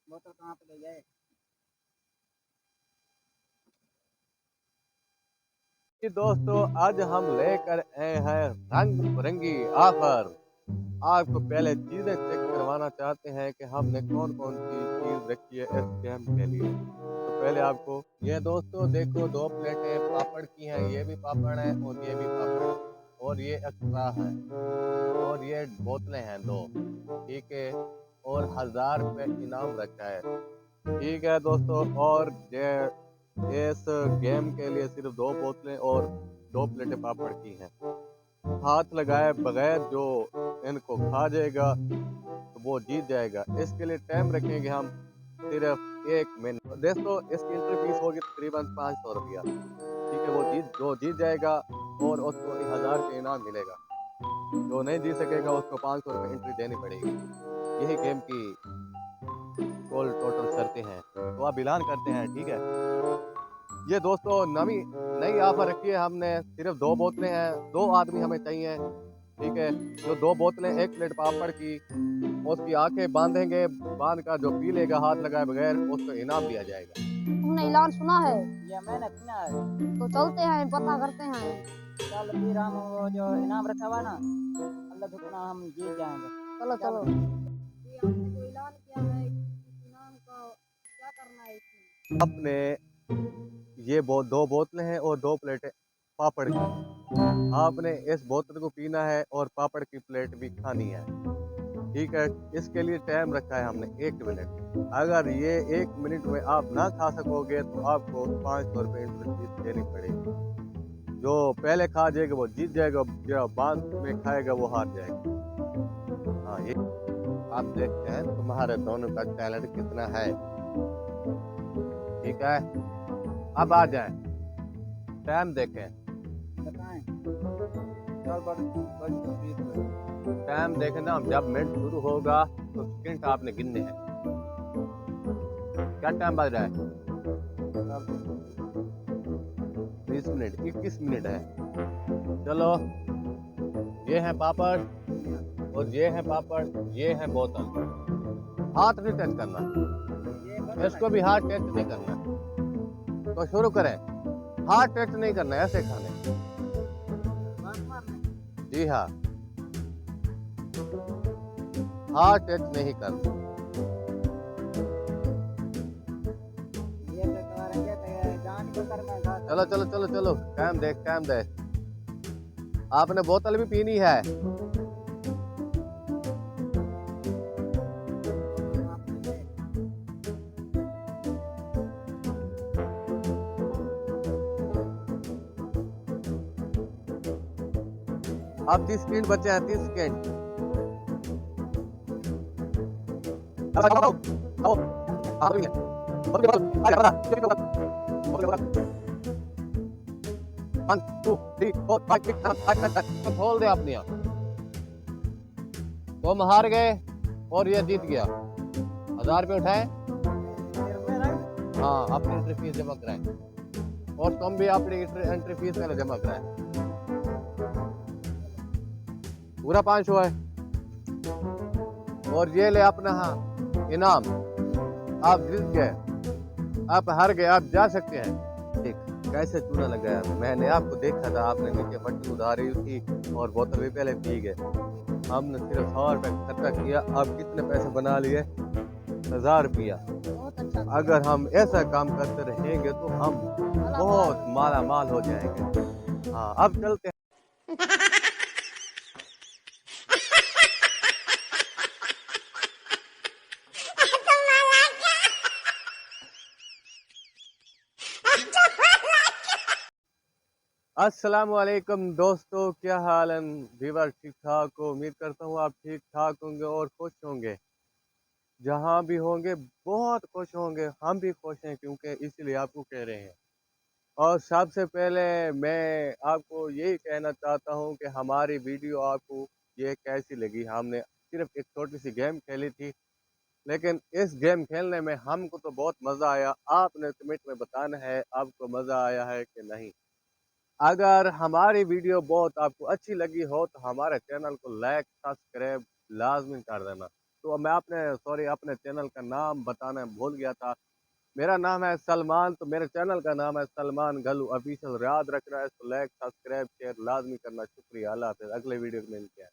बोतल कहाँ पे ले जाए। जी दोस्तों, आज हम लेकर आए हैं रंग बिरंगी ऑफर। आपको पहले चीजें चेक करवाना चाहते हैं कि हमने कौन कौन सी चीज रखी है इस गेम के लिए। तो पहले आपको ये दोस्तों देखो, 2 प्लेटें पापड़ की हैं, ये भी पापड़ है और ये भी पापड़ है, और ये एक्स्ट्रा है, और ये बोतलें हैं 2, ठीक है। और 1000 रुपये इनाम रखा है, ठीक है दोस्तों। और ये इस गेम के लिए सिर्फ 2 बोतलें और 2 प्लेटें पापड़ की हैं। हाथ लगाए बगैर जो इनको खा जाएगा तो वो जीत जाएगा। इसके लिए टाइम रखेंगे हम सिर्फ 1 मिनट। दोस्तों इसकी एंट्री फीस होगी तकरीबन 500 रुपया, ठीक है। वो जो जीत जाएगा और उसको 1000 रुपये इनाम मिलेगा। जो नहीं जीत सकेगा उसको 500 रुपये एंट्री देनी पड़ेगी। यही गेम की कॉल टोटल करते हैं, तो आप ऐलान करते हैं, ठीक है। ये दोस्तों नई ऑफर रखी है हमने, सिर्फ 2 बोतलें हैं, 2 आदमी हमें चाहिए, ठीक है। जो 2 बोतलें 1 प्लेट पापड़ की, उसकी आंखें बांधेंगे, बांध कर जो पी लेगा हाथ लगाए बगैर उसको इनाम दिया जाएगा। तुमने ऐलान सुना है? ये मैंने सुना है। तो चलते हैं, पता करते हैं। चल फिर हम वो जो इनाम रखा हुआ ना, अल्लाह दुगना हम जीत जाएंगे। चलो चल चलो। ये आपने जो ऐलान किया है इस इनाम का, क्या करना है इसमें? अपने ये 2 बोतलें हैं और 2 प्लेटें पापड़ की, आपने इस बोतल को पीना है और पापड़ की प्लेट भी खानी है, ठीक है। इसके लिए टाइम रखा है हमने 1 मिनट। अगर ये 1 मिनट में आप ना खा सकोगे तो आपको 500 रुपये फीस देनी पड़ेगी। जो पहले खा जाएगा वो जीत जाएगा, जो बाद में खाएगा वो हार जाएगा। हाँ, ये आप देखते हैं तुम्हारे दोनों का टैलेंट कितना है, ठीक है। अब आ जाए, टाइम देखें, बताएं। चल बड़ टाइम देखें ना। जब मिनट शुरू होगा तो सेकंड आपने गिनने हैं। क्या टाइम बज रहा है? 20 मिनट, 21 मिनट है। चलो, ये है पापड़ और ये है पापड़, ये है बोतल। हाथ नहीं टच करना, इसको भी हाथ टच नहीं करना। तो शुरू करें। हाथ टच नहीं करना, ऐसे खाने। जी हाँ, हाथ टच नहीं करना। ये तो करेंगे तो जान को करना था। चलो चलो चलो चलो, टाइम देख, टाइम देख। आपने बोतल भी पीनी है। अब 30 सेकंड बचे हैं, 30 सेकंड। खोल दे अपनी आँख। तुम हार गए और ये जीत गया। 1000 रुपये उठाए। हाँ, अपनी एंट्री फीस जमा कराएं और तुम भी अपनी एंट्री फीस पहले जमा कराएं। पूरा 500 है। और ये ले अपना इनाम। आप जीत गए, आप हार गए, आप जा सकते हैं। देख कैसे चूना लगाया, मैंने आपको देखा था, आपने नीचे मट्टी उधारी थी और बोतल भी पहले पी गए। हमने सिर्फ 100 रुपये खर्चा किया, आप कितने पैसे बना लिए? 1000 रुपया। बहुत अच्छा। अगर हम ऐसा काम करते रहेंगे तो हम बहुत माला माल हो जाएंगे। हाँ, अब चलते हैं। अस्सलाम वालेकुम दोस्तों, क्या हाल है? व्यूअर ठीक ठाक हो? उम्मीद करता हूँ आप ठीक ठाक होंगे और खुश होंगे। जहाँ भी होंगे बहुत खुश होंगे, हम भी खुश हैं क्योंकि इसलिए आपको कह रहे हैं। और सबसे पहले मैं आपको यही कहना चाहता हूँ कि हमारी वीडियो आपको ये कैसी लगी। हमने सिर्फ एक छोटी सी गेम खेली थी, लेकिन इस गेम खेलने में हमको तो बहुत मज़ा आया। आपने कमेंट में बताना है आपको मज़ा आया है कि नहीं। अगर हमारी वीडियो बहुत आपको अच्छी लगी हो तो हमारे चैनल को लाइक सब्सक्राइब लाजमी कर देना। तो मैं अपने चैनल का नाम बताना भूल गया था। मेरा नाम है सलमान, तो मेरे चैनल का नाम है सलमान गलू ऑफिशियल। याद रखना है, इसको लाइक सब्सक्राइब शेयर लाजमी करना। शुक्रिया, अल्लाह हाफिज़। अगले वीडियो में मिलते हैं।